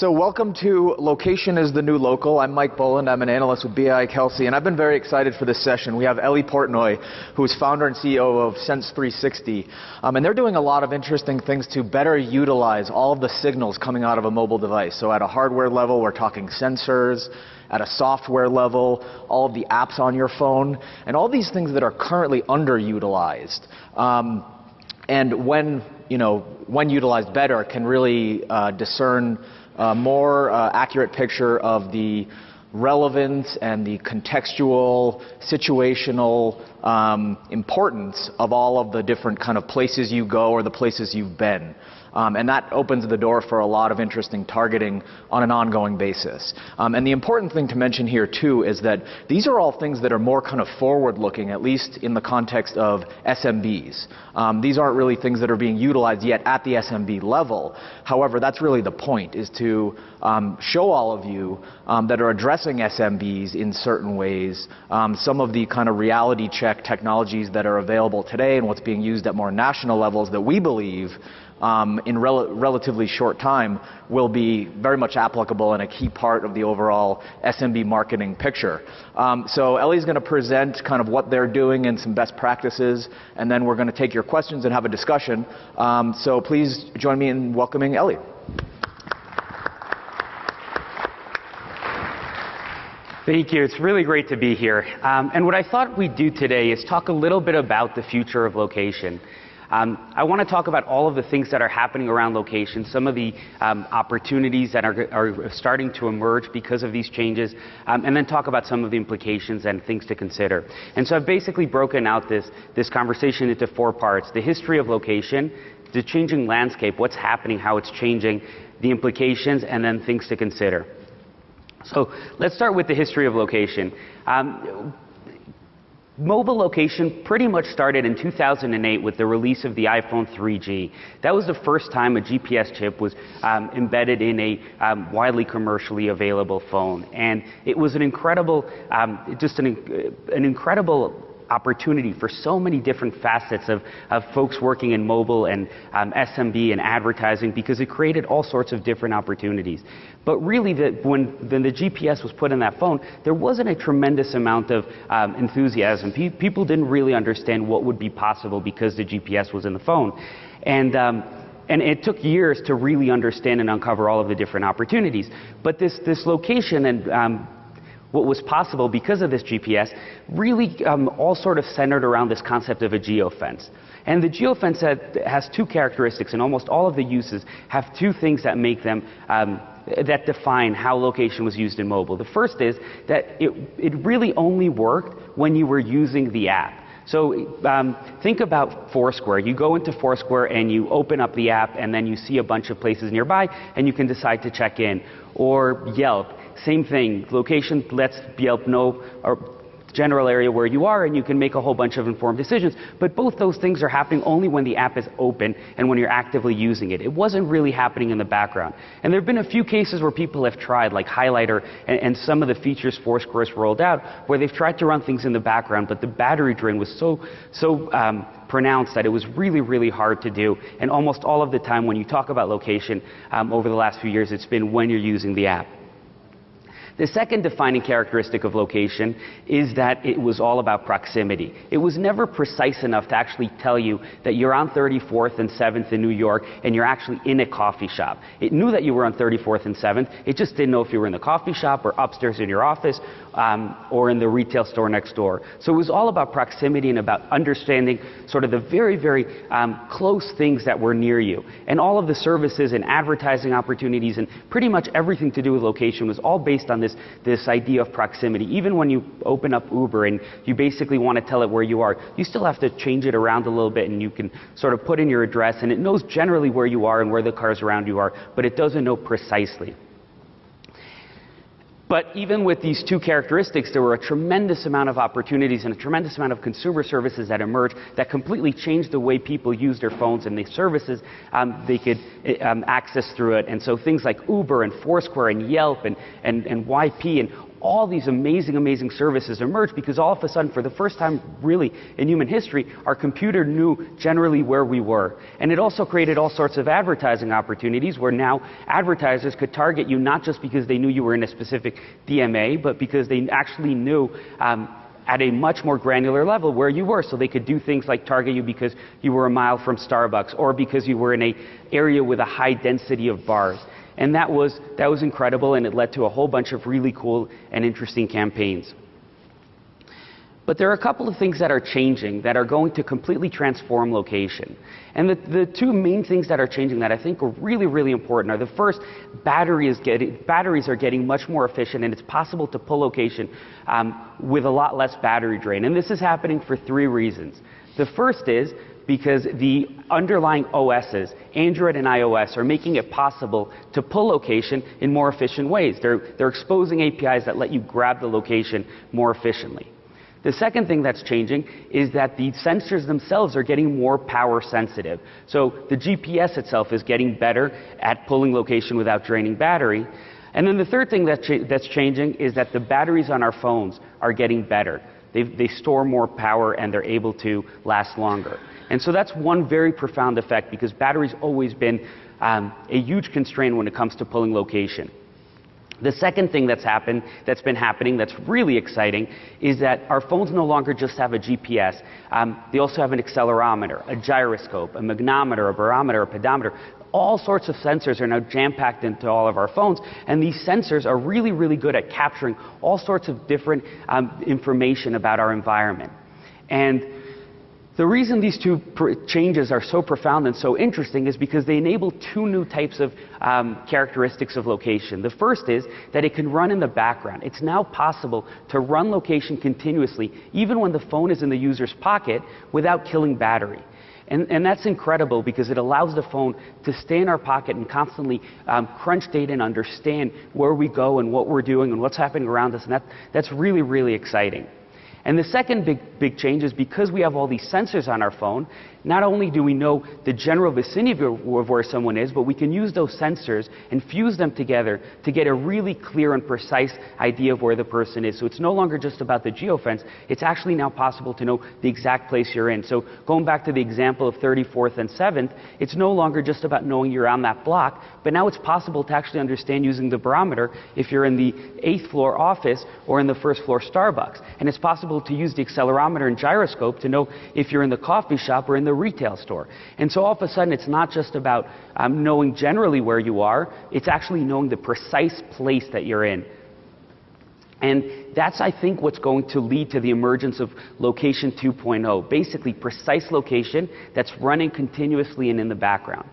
So welcome to Location is the New Local. I'm Mike Boland. I'm an analyst with BI Kelsey, and I've been very excited for this session. We have Ellie Portnoy, who is founder and CEO of Sense 360. And they're doing a lot of interesting things to better utilize all of the signals coming out of a mobile device. So at a hardware level, we're talking sensors. At a software level, all of the apps on your phone, and all these things that are currently underutilized. And when utilized better, can really discern a more accurate picture of the relevance and the contextual, situational importance of all of the different kind of places you go or the places you've been. And that opens the door for a lot of interesting targeting on an ongoing basis. And the important thing to mention here, too, is that these are all things that are more kind of forward-looking, at least in the context of SMBs. These aren't really things that are being utilized yet at the SMB level. However, that's really the point, is to show all of you that are addressing SMBs in certain ways, some of the kind of reality check technologies that are available today and what's being used at more national levels that we believe in relatively short time will be very much applicable and a key part of the overall SMB marketing picture. So Ellie's going to present kind of what they're doing and some best practices, and then we're going to take your questions and have a discussion. So please join me in welcoming Ellie. Thank you. It's really great to be here. And what I thought we'd do today is talk a little bit about the future of location. I want to talk about all of the things that are happening around location, some of the opportunities that are starting to emerge because of these changes, and then talk about some of the implications and things to consider. And so I've basically broken out this conversation into 4 parts: the history of location, the changing landscape, what's happening, how it's changing, the implications, and then things to consider. So let's start with the history of location. Mobile location pretty much started in 2008 with the release of the iPhone 3G. That was the first time a GPS chip was embedded in a widely commercially available phone. And it was an incredible, an incredible opportunity for so many different facets of folks working in mobile and SMB and advertising, because it created all sorts of different opportunities. But really, when the GPS was put in that phone, there wasn't a tremendous amount of enthusiasm. People didn't really understand what would be possible because the GPS was in the phone. And it took years to really understand and uncover all of the different opportunities. But this location and what was possible because of this GPS really all sort of centered around this concept of a geofence. And the geofence has 2 characteristics, and almost all of the uses have 2 things that make them, that define how location was used in mobile. The first is that it really only worked when you were using the app. So think about Foursquare. You go into Foursquare and you open up the app, and then you see a bunch of places nearby, and you can decide to check in. Or Yelp. Same thing. Location lets Yelp know a general area where you are, and you can make a whole bunch of informed decisions. But both those things are happening only when the app is open and when you're actively using it. It wasn't really happening in the background. And there have been a few cases where people have tried, like Highlighter and some of the features Foursquare's rolled out, where they've tried to run things in the background, but the battery drain was so pronounced that it was really, really hard to do. And almost all of the time when you talk about location over the last few years, it's been when you're using the app. The second defining characteristic of location is that it was all about proximity. It was never precise enough to actually tell you that you're on 34th and 7th in New York and you're actually in a coffee shop. It knew that you were on 34th and 7th. It just didn't know if you were in the coffee shop or upstairs in your office or in the retail store next door. So it was all about proximity and about understanding sort of the very, very close things that were near you. And all of the services and advertising opportunities and pretty much everything to do with location was all based on this idea of proximity. Even when you open up Uber and you basically want to tell it where you are, you still have to change it around a little bit, and you can sort of put in your address, and it knows generally where you are and where the cars around you are, but it doesn't know precisely. But even with these 2 characteristics, there were a tremendous amount of opportunities and a tremendous amount of consumer services that emerged that completely changed the way people use their phones and the services they could access through it. And so things like Uber and Foursquare and Yelp and YP and all these amazing, amazing services emerged because all of a sudden, for the first time really in human history, our computer knew generally where we were. And it also created all sorts of advertising opportunities where now advertisers could target you not just because they knew you were in a specific DMA, but because they actually knew at a much more granular level where you were. So they could do things like target you because you were a mile from Starbucks or because you were in an area with a high density of bars. And that was incredible, and it led to a whole bunch of really cool and interesting campaigns. But there are a couple of things that are changing that are going to completely transform location. And the two main things that are changing that I think are really, really important are the first, batteries are getting much more efficient, and it's possible to pull location with a lot less battery drain. And this is happening for three reasons. The first is because the underlying OSs, Android and iOS, are making it possible to pull location in more efficient ways. They're exposing APIs that let you grab the location more efficiently. The second thing that's changing is that the sensors themselves are getting more power sensitive. So the GPS itself is getting better at pulling location without draining battery. And then the third thing that's changing is that the batteries on our phones are getting better. They store more power and they're able to last longer. And so that's one very profound effect because battery's always been a huge constraint when it comes to pulling location. The second thing that's been happening that's really exciting is that our phones no longer just have a GPS. They also have an accelerometer, a gyroscope, a magnometer, a barometer, a pedometer. All sorts of sensors are now jam-packed into all of our phones, and these sensors are really, really good at capturing all sorts of different information about our environment. And the reason these two changes are so profound and so interesting is because they enable two new types of characteristics of location. The first is that it can run in the background. It's now possible to run location continuously, even when the phone is in the user's pocket, without killing battery. And that's incredible because it allows the phone to stay in our pocket and constantly crunch data and understand where we go and what we're doing and what's happening around us. And that's really, really exciting. And the second big change is because we have all these sensors on our phone, not only do we know the general vicinity of where someone is, but we can use those sensors and fuse them together to get a really clear and precise idea of where the person is. So it's no longer just about the geofence, it's actually now possible to know the exact place you're in. So going back to the example of 34th and 7th, it's no longer just about knowing you're on that block, but now it's possible to actually understand using the barometer if you're in the 8th floor office or in the 1st floor Starbucks. And it's possible to use the accelerometer and gyroscope to know if you're in the coffee shop or in the retail store. And so all of a sudden it's not just about knowing generally where you are, it's actually knowing the precise place that you're in. And that's, I think, what's going to lead to the emergence of Location 2.0, basically precise location that's running continuously and in the background.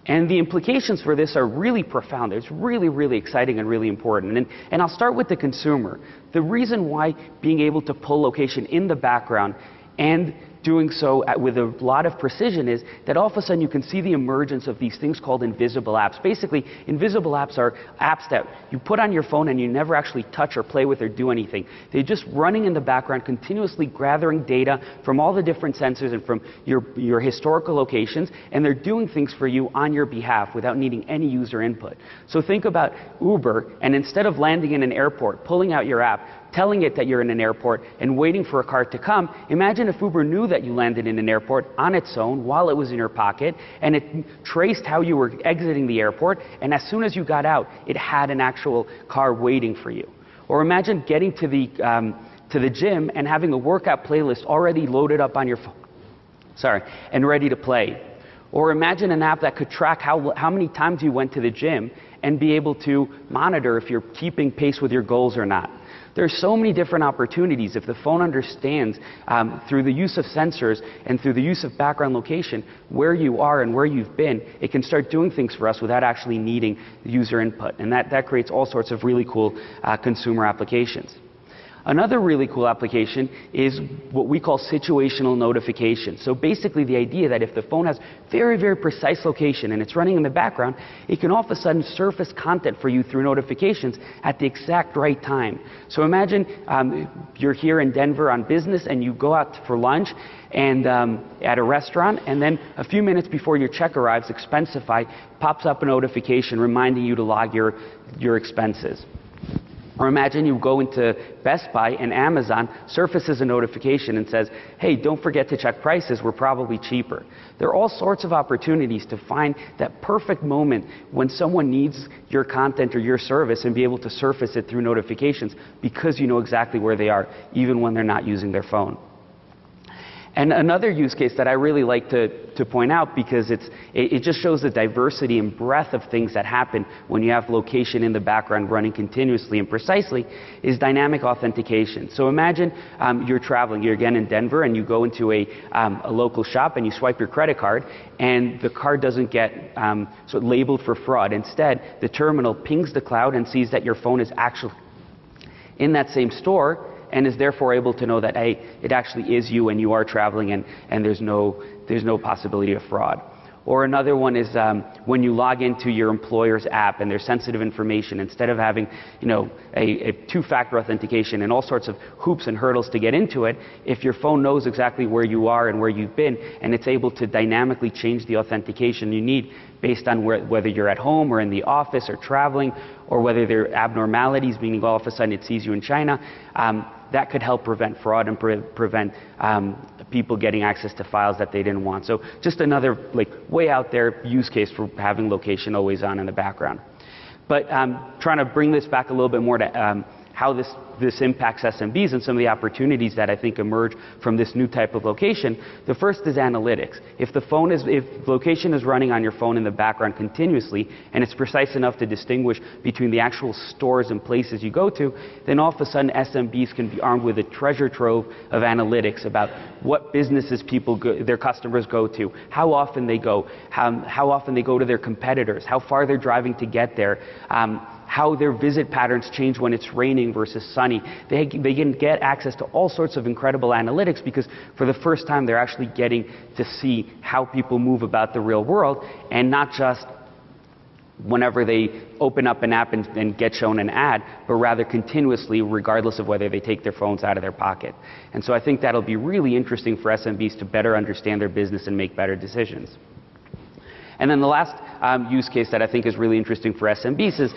And the implications for this are really profound. It's really, really exciting and really important. And I'll start with the consumer. The reason why being able to pull location in the background and doing so with a lot of precision is that all of a sudden you can see the emergence of these things called invisible apps. Basically, invisible apps are apps that you put on your phone and you never actually touch or play with or do anything. They're just running in the background, continuously gathering data from all the different sensors and from your historical locations, and they're doing things for you on your behalf without needing any user input. So think about Uber, and instead of landing in an airport, pulling out your app, telling it that you're in an airport and waiting for a car to come, imagine if Uber knew that you landed in an airport on its own while it was in your pocket, and it traced how you were exiting the airport, and as soon as you got out, it had an actual car waiting for you. Or imagine getting to the gym and having a workout playlist already loaded up on your phone, and ready to play. Or imagine an app that could track how many times you went to the gym and be able to monitor if you're keeping pace with your goals or not. There are so many different opportunities. If the phone understands through the use of sensors and through the use of background location where you are and where you've been, it can start doing things for us without actually needing user input. And that creates all sorts of really cool consumer applications. Another really cool application is what we call situational notification. So basically the idea that if the phone has very, very precise location and it's running in the background, it can all of a sudden surface content for you through notifications at the exact right time. So imagine you're here in Denver on business and you go out for lunch and at a restaurant, and then a few minutes before your check arrives, Expensify pops up a notification reminding you to log your expenses. Or imagine you go into Best Buy and Amazon surfaces a notification and says, hey, don't forget to check prices, we're probably cheaper. There are all sorts of opportunities to find that perfect moment when someone needs your content or your service and be able to surface it through notifications because you know exactly where they are, even when they're not using their phone. And another use case that I really like to point out, because it just shows the diversity and breadth of things that happen when you have location in the background running continuously and precisely, is dynamic authentication. So imagine you're traveling, you're again in Denver, and you go into a local shop and you swipe your credit card, and the card doesn't get sort of labeled for fraud. Instead, the terminal pings the cloud and sees that your phone is actually in that same store, and is therefore able to know that, hey, it actually is you and you are traveling, and there's no possibility of fraud. Or another one is when you log into your employer's app and there's sensitive information, instead of having a two-factor authentication and all sorts of hoops and hurdles to get into it, if your phone knows exactly where you are and where you've been, and it's able to dynamically change the authentication you need based on whether you're at home or in the office or traveling, or whether there are abnormalities, meaning all of a sudden it sees you in China, that could help prevent fraud and prevent people getting access to files that they didn't want. So just another way out there use case for having location always on in the background. But trying to bring this back a little bit more to how this impacts SMBs and some of the opportunities that I think emerge from this new type of location. The first is analytics. If location is running on your phone in the background continuously, and it's precise enough to distinguish between the actual stores and places you go to, then all of a sudden SMBs can be armed with a treasure trove of analytics about what businesses their customers go to, how often they go, how often they go to their competitors, how far they're driving to get there, how their visit patterns change when it's raining versus sunny. They can get access to all sorts of incredible analytics, because for the first time they're actually getting to see how people move about the real world, and not just whenever they open up an app and get shown an ad, but rather continuously, regardless of whether they take their phones out of their pocket. And so I think that'll be really interesting for SMBs to better understand their business and make better decisions. And then the last use case that I think is really interesting for SMBs is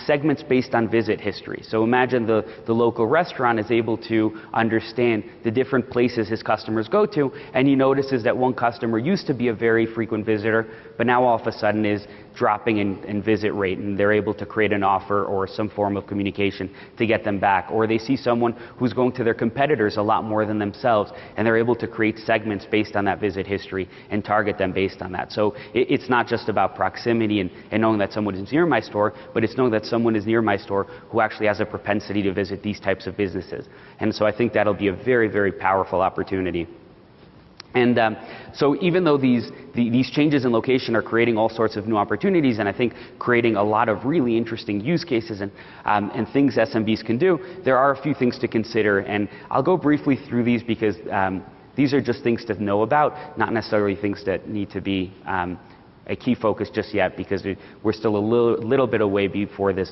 segments based on visit history. So imagine the local restaurant is able to understand the different places his customers go to, and he notices that one customer used to be a very frequent visitor, but now all of a sudden is dropping in visit rate, and they're able to create an offer or some form of communication to get them back. Or they see someone who's going to their competitors a lot more than themselves, and they're able to create segments based on that visit history and target them based on that. So it's not just about proximity and knowing that someone is near my store, but it's knowing that someone is near my store who actually has a propensity to visit these types of businesses. And so I think that'll be a very, very powerful opportunity. And so even though these changes in location are creating all sorts of new opportunities, and I think creating a lot of really interesting use cases and things SMBs can do, there are a few things to consider. And I'll go briefly through these, because these are just things to know about, not necessarily things that need to be a key focus just yet, because we're still a little bit away before this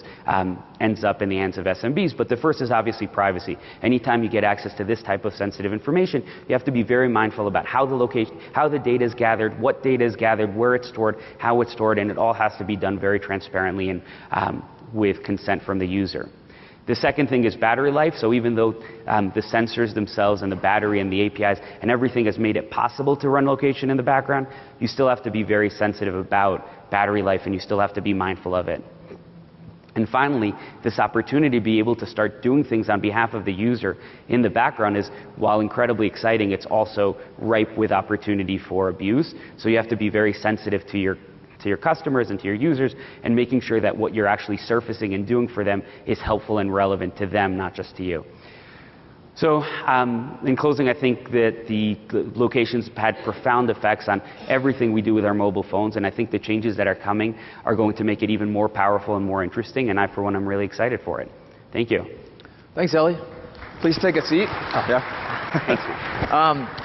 ends up in the hands of SMBs. But the first is obviously privacy. Anytime you get access to this type of sensitive information, you have to be very mindful about how the data is gathered, what data is gathered, where it's stored, how it's stored, and it all has to be done very transparently and with consent from the user. The second thing is battery life. So even though the sensors themselves and the battery and the APIs and everything has made it possible to run location in the background, you still have to be very sensitive about battery life, and you still have to be mindful of it. And finally, this opportunity to be able to start doing things on behalf of the user in the background is, while incredibly exciting, it's also ripe with opportunity for abuse. So you have to be very sensitive to your customers and to your users, and making sure that what you're actually surfacing and doing for them is helpful and relevant to them, not just to you. So in closing, I think that the locations have had profound effects on everything we do with our mobile phones, and I think the changes that are coming are going to make it even more powerful and more interesting, and I, for one, am really excited for it. Thank you. Thanks, Ellie. Please take a seat.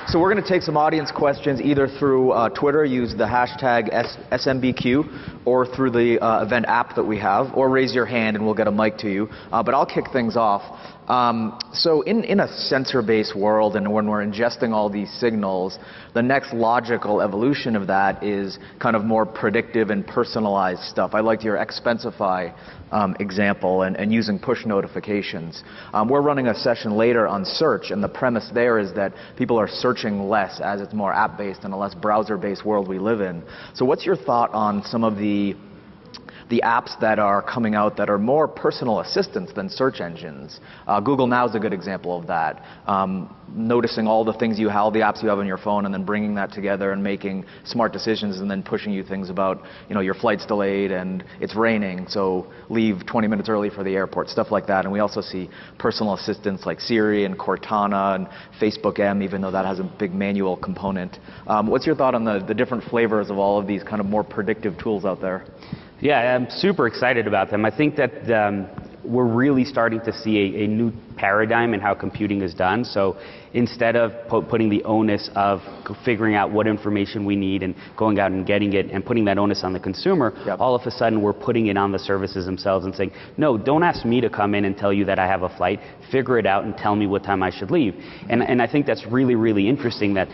So we're going to take some audience questions either through Twitter, use the hashtag SMBQ, or through the event app that we have, or raise your hand and we'll get a mic to you. But I'll kick things off. So in a sensor-based world, and when we're ingesting all these signals, the next logical evolution of that is kind of more predictive and personalized stuff. I liked your Expensify example and using push notifications. We're running a session later on search, and the premise there is that people are searching less as it's more app-based and a less browser-based world we live in. So what's your thought on some of the apps that are coming out that are more personal assistants than search engines? Google Now is a good example of that. Noticing all the things you have, the apps you have on your phone, and then bringing that together and making smart decisions, and then pushing you things about, your flight's delayed and it's raining, so leave 20 minutes early for the airport, stuff like that. And we also see personal assistants like Siri and Cortana and Facebook M, even though that has a big manual component. What's your thought on the different flavors of all of these kind of more predictive tools out there? Yeah, I'm super excited about them. I think that we're really starting to see a new paradigm in how computing is done. So instead of putting the onus of figuring out what information we need and going out and getting it and putting that onus on the consumer, all of a sudden we're putting it on the services themselves and saying, no, don't ask me to come in and tell you that I have a flight. Figure it out and tell me what time I should leave. And I think that's really, really interesting that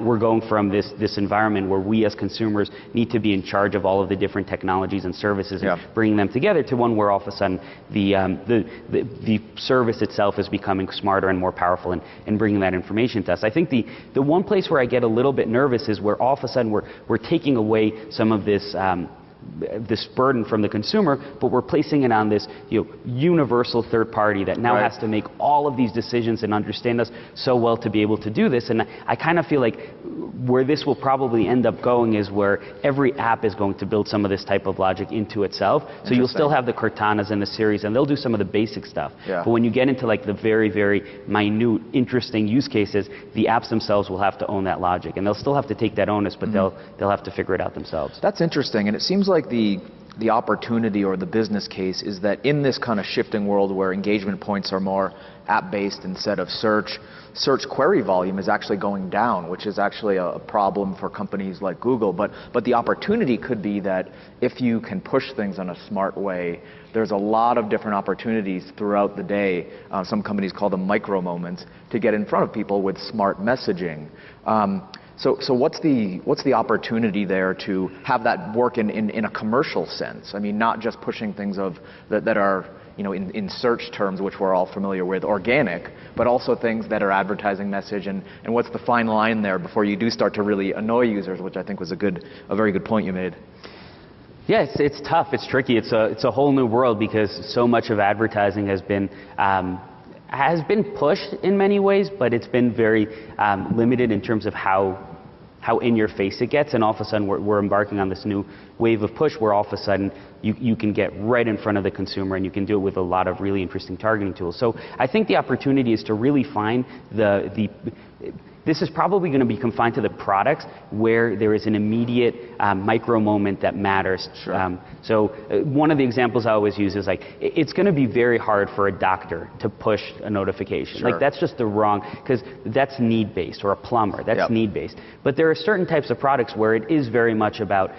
we're going from this environment where we as consumers need to be in charge of all of the different technologies and services and bringing them together to one where all of a sudden the service itself is becoming smarter and more powerful and bringing that information to us. I think the one place where I get a little bit nervous is where all of a sudden we're taking away some of this burden from the consumer, but we're placing it on this universal third party that now has to make all of these decisions and understand us so well to be able to do this. And I kind of feel like where this will probably end up going is where every app is going to build some of this type of logic into itself. So you'll still have the Cortanas and the Siris, and they'll do some of the basic stuff. But when you get into like the very, very minute, interesting use cases, the apps themselves will have to own that logic, and they'll still have to take that onus, but they'll have to figure it out themselves. That's interesting, and it seems like the opportunity or the business case is that in this kind of shifting world where engagement points are more app-based instead of search query volume is actually going down, which is actually a problem for companies like Google. But the opportunity could be that if you can push things in a smart way, there's a lot of different opportunities throughout the day. Some companies call them micro moments to get in front of people with smart messaging. So what's the opportunity there to have that work in a commercial sense? I mean, not just pushing things that are in search terms, which we're all familiar with, organic, but also things that are advertising message, and what's the fine line there before you do start to really annoy users, which I think was a very good point you made. Yeah, it's tough, it's tricky, it's a whole new world because so much of advertising has been pushed in many ways, but it's been very limited in terms of how in your face it gets, and all of a sudden we're embarking on this new wave of push where all of a sudden you can get right in front of the consumer, and you can do it with a lot of really interesting targeting tools. So I think the opportunity is to really find this is probably going to be confined to the products where there is an immediate micro moment that matters. So one of the examples I always use is like, it's going to be very hard for a doctor to push a notification. Like that's just the wrong, because that's need-based, or a plumber, that's need-based. But there are certain types of products where it is very much about,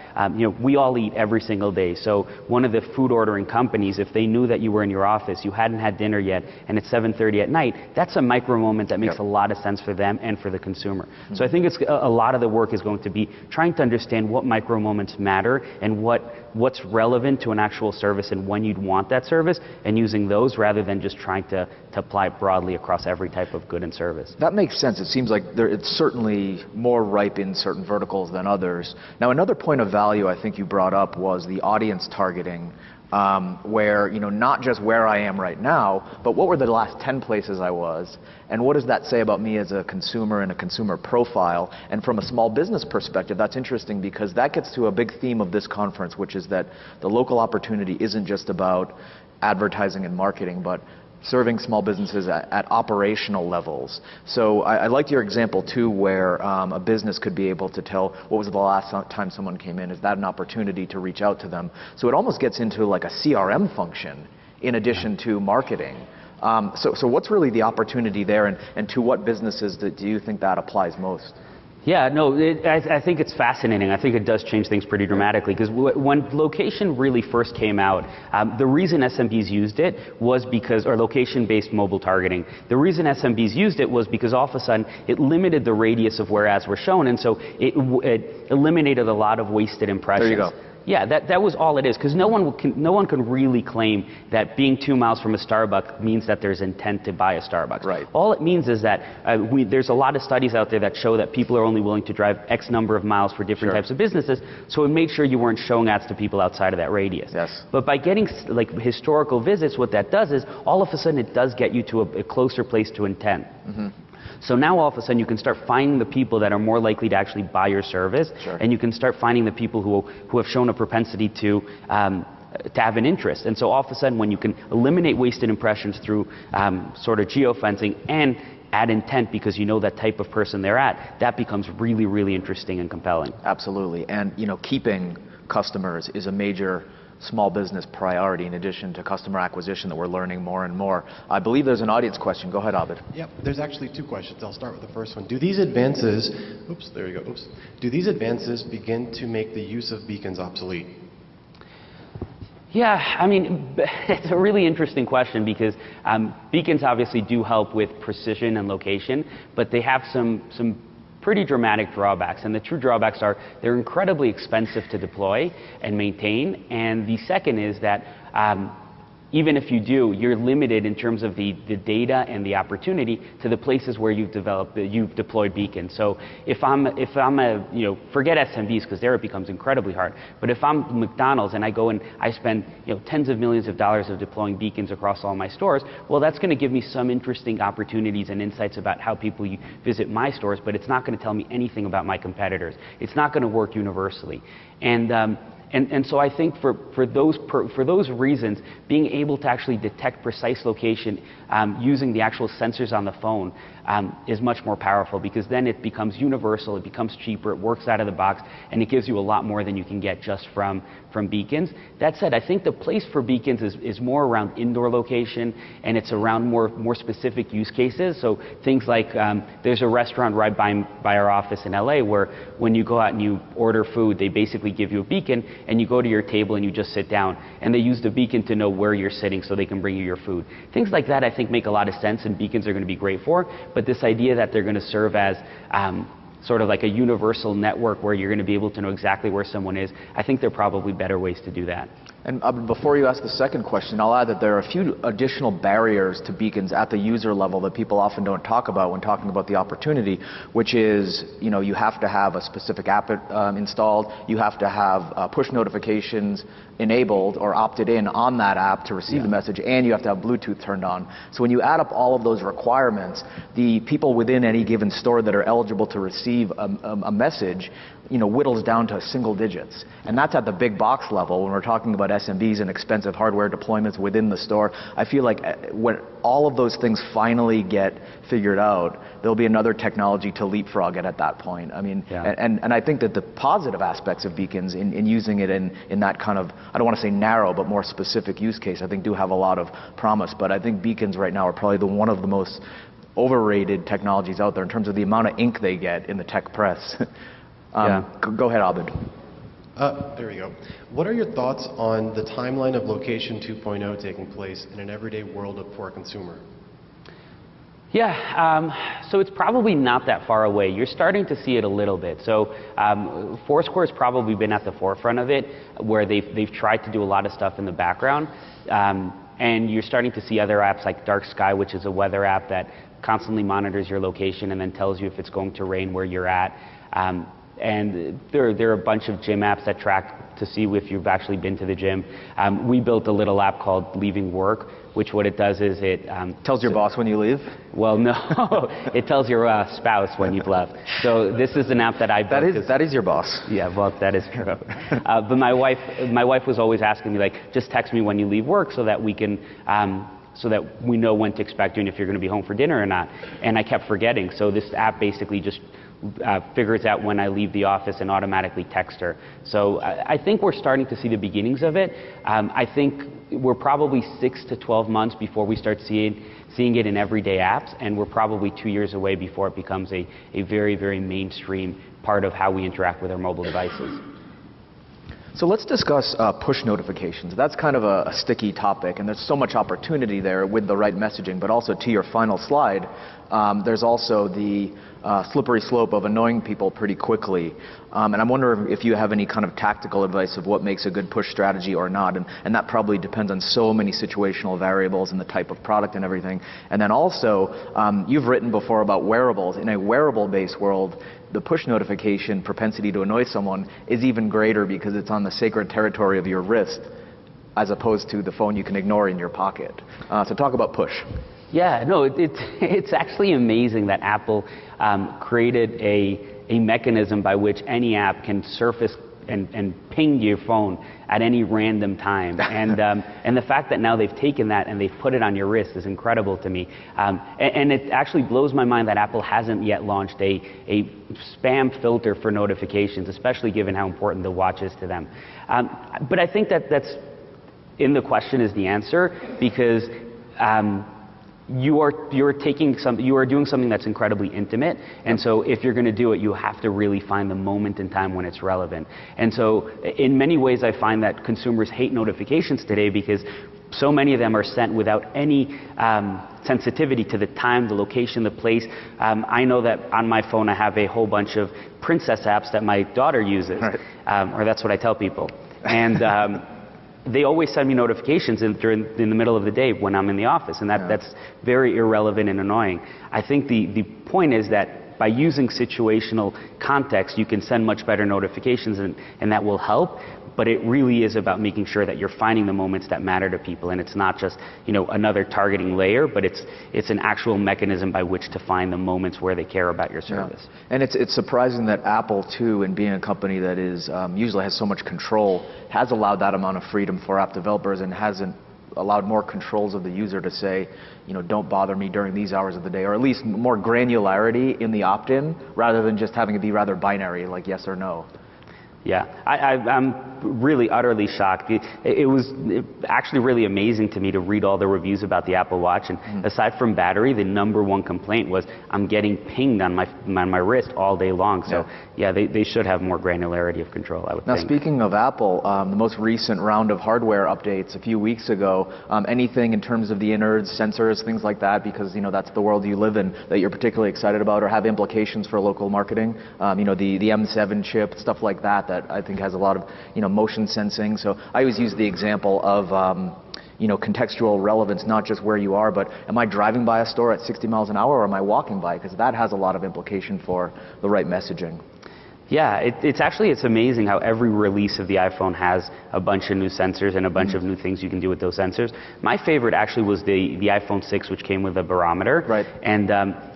we all eat every single day. So one of the food ordering companies, if they knew that you were in your office, you hadn't had dinner yet, and it's 7:30 at night, that's a micro moment that makes a lot of sense for them and for the consumer. So I think it's a lot of the work is going to be trying to understand what micro moments matter and what's relevant to an actual service and when you'd want that service, and using those rather than just trying to apply it broadly across every type of good and service. That makes sense. It seems like it's certainly more ripe in certain verticals than others. Now, another point of value I think you brought up was the audience targeting. Where, not just where I am right now, but what were the last 10 places I was, and what does that say about me as a consumer and a consumer profile? And from a small business perspective, that's interesting because that gets to a big theme of this conference, which is that the local opportunity isn't just about advertising and marketing, but serving small businesses at operational levels. So I liked your example too, where a business could be able to tell what was the last time someone came in. Is that an opportunity to reach out to them? So it almost gets into like a CRM function in addition to marketing. So what's really the opportunity there, and to what businesses do you think that applies most? Yeah, no, I think it's fascinating. I think it does change things pretty dramatically because when location really first came out, the reason SMBs used it was because, or location-based mobile targeting, the reason SMBs used it was because all of a sudden it limited the radius of where ads were shown, and so it eliminated a lot of wasted impressions. There you go. Yeah, that was all it is, because no one can really claim that being 2 miles from a Starbucks means that there's intent to buy a Starbucks. Right. All it means is that there's a lot of studies out there that show that people are only willing to drive X number of miles for different types of businesses, so it made sure you weren't showing ads to people outside of that radius. Yes. But by getting like historical visits, what that does is all of a sudden it does get you to a closer place to intent. Mm-hmm. So now all of a sudden you can start finding the people that are more likely to actually buy your service, and you can start finding the people who have shown a propensity to have an interest. And so all of a sudden when you can eliminate wasted impressions through sort of geofencing and add intent because you know that type of person they're at, that becomes really, really interesting and compelling. Absolutely. And keeping customers is a major small business priority in addition to customer acquisition that we're learning more and more. I believe there's an audience question. Go ahead, Abid. Yep, there's actually 2 questions. I'll start with the first one. Do these advances, do these advances begin to make the use of beacons obsolete? Yeah, I mean, it's a really interesting question because beacons obviously do help with precision and location, but they have some pretty dramatic drawbacks, and the true drawbacks are they're incredibly expensive to deploy and maintain, and the second is that even if you do, you're limited in terms of the data and the opportunity to the places where you've deployed beacons. So if I'm a, forget SMBs because there it becomes incredibly hard, but if I'm McDonald's and I go and I spend tens of millions of dollars of deploying beacons across all my stores, well, that's going to give me some interesting opportunities and insights about how people visit my stores, but it's not going to tell me anything about my competitors. It's not going to work universally. And so I think for those reasons, being able to actually detect precise location using the actual sensors on the phone is much more powerful, because then it becomes universal, it becomes cheaper, it works out of the box, and it gives you a lot more than you can get just from beacons. That said, I think the place for beacons is more around indoor location, and it's around more specific use cases. So things like there's a restaurant right by our office in LA where when you go out and you order food, they basically give you a beacon, and you go to your table and you just sit down, and they use the beacon to know where you're sitting so they can bring you your food. Things like that I think make a lot of sense, and beacons are going to be great for, but this idea that they're going to serve as sort of like a universal network where you're going to be able to know exactly where someone is, I think there are probably better ways to do that. And before you ask the second question, I'll add that there are a few additional barriers to beacons at the user level that people often don't talk about when talking about the opportunity, which is, you have to have a specific app installed, you have to have push notifications enabled or opted in on that app to receive the message, and you have to have Bluetooth turned on. So when you add up all of those requirements, the people within any given store that are eligible to receive a message, whittles down to single digits. And that's at the big box level. When we're talking about SMBs and expensive hardware deployments within the store, I feel like when all of those things finally get figured out, there'll be another technology to leapfrog at that point. I mean, and I think that the positive aspects of beacons in using it in that kind of, I don't want to say narrow, but more specific use case, I think do have a lot of promise. But I think beacons right now are probably one of the most overrated technologies out there in terms of the amount of ink they get in the tech press. Go ahead, Abid. There we go. What are your thoughts on the timeline of Location 2.0 taking place in an everyday world for a consumer? Yeah, so it's probably not that far away. You're starting to see it a little bit. So Foursquare's probably been at the forefront of it, where they've tried to do a lot of stuff in the background. And you're starting to see other apps like Dark Sky, which is a weather app that constantly monitors your location and then tells you if it's going to rain where you're at. And there are a bunch of gym apps that track to see if you've actually been to the gym. We built a little app called Leaving Work, which what it does is it tells your boss when you leave? Well, no, it tells your spouse when you've left. So this is an app that I built. That is your boss. Yeah, well, that is true. But my wife was always asking me, like, just text me when you leave work so that we can so that we know when to expect you and if you're going to be home for dinner or not. And I kept forgetting. So this app basically just figures out when I leave the office and automatically text her. So I think we're starting to see the beginnings of it. I think we're probably 6 to 12 months before we start seeing it in everyday apps, and we're probably 2 years away before it becomes a very, very mainstream part of how we interact with our mobile devices. So let's discuss push notifications. That's kind of a sticky topic, and there's so much opportunity there with the right messaging, but also to your final slide, there's also the slippery slope of annoying people pretty quickly. And I'm wondering if you have any kind of tactical advice of what makes a good push strategy or not, and that probably depends on so many situational variables and the type of product and everything. And then also, you've written before about wearables. In a wearable-based world, the push notification propensity to annoy someone is even greater because it's on the sacred territory of your wrist, as opposed to the phone you can ignore in your pocket. So talk about push. Yeah, no, it's actually amazing that Apple created a mechanism by which any app can surface and ping your phone at any random time. And the fact that now they've taken that and they've put it on your wrist is incredible to me. And it actually blows my mind that Apple hasn't yet launched a spam filter for notifications, especially given how important the watch is to them. But I think that's in the question is the answer, because you are doing something that's incredibly intimate, and so if you're going to do it, you have to really find the moment in time when it's relevant. And so in many ways, I find that consumers hate notifications today because so many of them are sent without any sensitivity to the time, the location, the place. I know that on my phone I have a whole bunch of princess apps that my daughter uses, right. Or that's what I tell people. And they always send me notifications in the middle of the day when I'm in the office, and that's very irrelevant and annoying. I think the point is that by using situational context, you can send much better notifications, and that will help. But it really is about making sure that you're finding the moments that matter to people, and it's not just another targeting layer, but it's an actual mechanism by which to find the moments where they care about your service. Yeah. And it's surprising that Apple too, and being a company that is usually has so much control, has allowed that amount of freedom for app developers and hasn't allowed more controls of the user to say, don't bother me during these hours of the day, or at least more granularity in the opt-in rather than just having it be rather binary, like yes or no. Yeah, I'm really utterly shocked. It was actually really amazing to me to read all the reviews about the Apple Watch, and aside from battery, the #1 complaint was I'm getting pinged on my wrist all day long. So yeah, they should have more granularity of control, I would think. Now speaking of Apple, the most recent round of hardware updates a few weeks ago, anything in terms of the innards, sensors, things like that, because that's the world you live in, that you're particularly excited about or have implications for local marketing? The M7 chip, stuff like that I think has a lot of motion sensing. So I always use the example of contextual relevance, not just where you are, but am I driving by a store at 60 miles an hour or am I walking by? Because that has a lot of implication for the right messaging. Yeah, it's amazing how every release of the iPhone has a bunch of new sensors and a bunch of new things you can do with those sensors. My favorite actually was the iPhone 6, which came with a barometer. Right.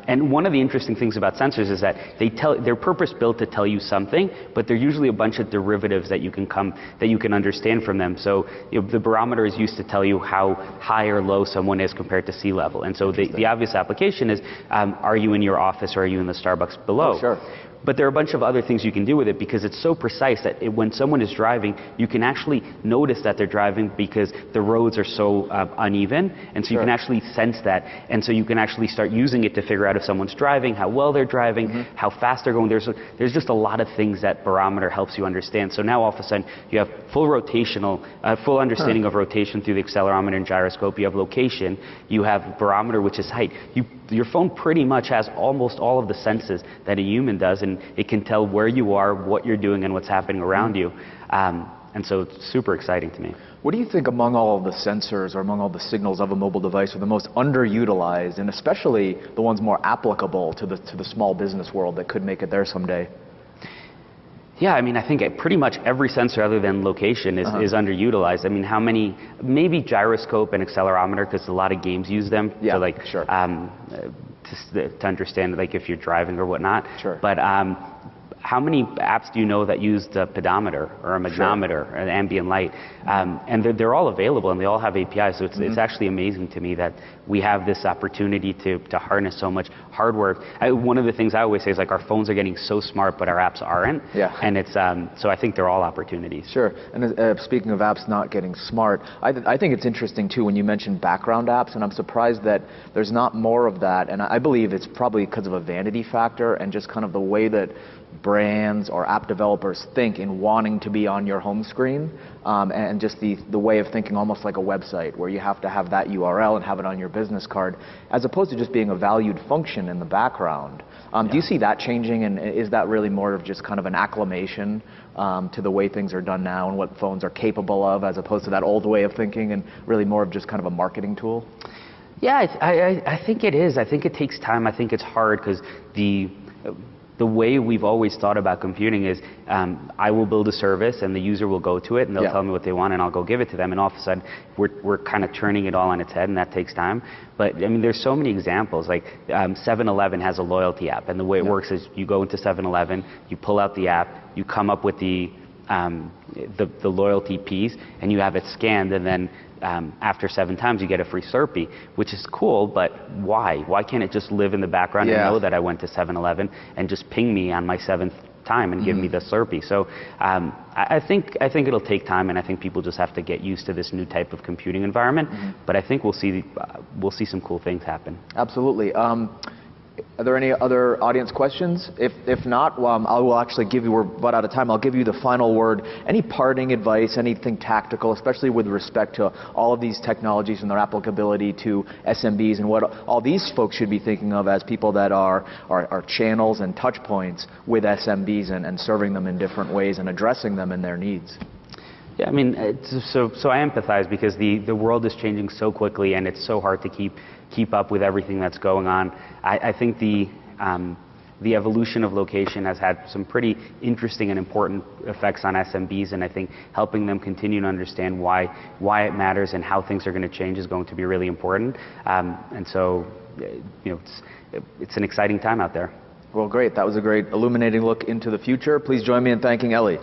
And one of the interesting things about sensors is that they're purpose-built to tell you something, but they're usually a bunch of derivatives that you can understand from them. So the barometer is used to tell you how high or low someone is compared to sea level. And so the obvious application is, are you in your office or are you in the Starbucks below? Oh, sure. But there are a bunch of other things you can do with it because it's so precise that when someone is driving, you can actually notice that they're driving because the roads are so uneven, and so you can actually sense that, and so you can actually start using it to figure out if someone's driving, how well they're driving, how fast they're going. There's just a lot of things that barometer helps you understand. So now all of a sudden you have full understanding of rotation through the accelerometer and gyroscope. You have location. You have barometer, which is height. Your phone pretty much has almost all of the senses that a human does, and it can tell where you are, what you're doing, and what's happening around you. And so it's super exciting to me. What do you think among all of the sensors or among all the signals of a mobile device are the most underutilized, and especially the ones more applicable to the small business world that could make it there someday? Yeah, I mean, I think pretty much every sensor other than location is underutilized. I mean, how many, maybe gyroscope and accelerometer, because a lot of games use them to understand like if you're driving or whatnot. Sure. But how many apps do you know that use the pedometer or a magnometer or an ambient light? And they're all available and they all have APIs. So it's actually amazing to me that we have this opportunity to harness so much hardware. One of the things I always say is like our phones are getting so smart, but our apps aren't. Yeah. And it's so I think they're all opportunities. Sure. And speaking of apps not getting smart, I think it's interesting too when you mentioned background apps, and I'm surprised that there's not more of that. And I believe it's probably because of a vanity factor and just kind of the way that brands or app developers think in wanting to be on your home screen, and just the way of thinking almost like a website where you have to have that URL and have it on your business card, as opposed to just being a valued function in the background. Do you see that changing, and is that really more of just kind of an acclimation to the way things are done now and what phones are capable of, as opposed to that old way of thinking and really more of just kind of a marketing tool? Yeah, I think it is. I think it takes time. I think it's hard because the way we've always thought about computing is I will build a service and the user will go to it and they'll tell me what they want and I'll go give it to them, and all of a sudden we're kind of turning it all on its head, and that takes time. But I mean, there's so many examples. Like 7-Eleven has a loyalty app, and the way it works is you go into 7-Eleven, you pull out the app, you come up with the loyalty piece, and you have it scanned, and then after 7 times you get a free Slurpee, which is cool, but why? Why can't it just live in the background and know that I went to 7-Eleven and just ping me on my 7th time and give me the Slurpee? So I think it'll take time, and I think people just have to get used to this new type of computing environment. But I think we'll see some cool things happen. Absolutely. Are there any other audience questions? If not, I will actually give you, we're about out of time, I'll give you the final word. Any parting advice, anything tactical, especially with respect to all of these technologies and their applicability to SMBs, and what all these folks should be thinking of as people that are channels and touch points with SMBs and serving them in different ways and addressing them and their needs? Yeah, I mean, so I empathize because the world is changing so quickly, and it's so hard to keep up with everything that's going on. I think the evolution of location has had some pretty interesting and important effects on SMBs, and I think helping them continue to understand why it matters and how things are going to change is going to be really important. And so, you know, it's an exciting time out there. Well, great. That was a great illuminating look into the future. Please join me in thanking Ellie.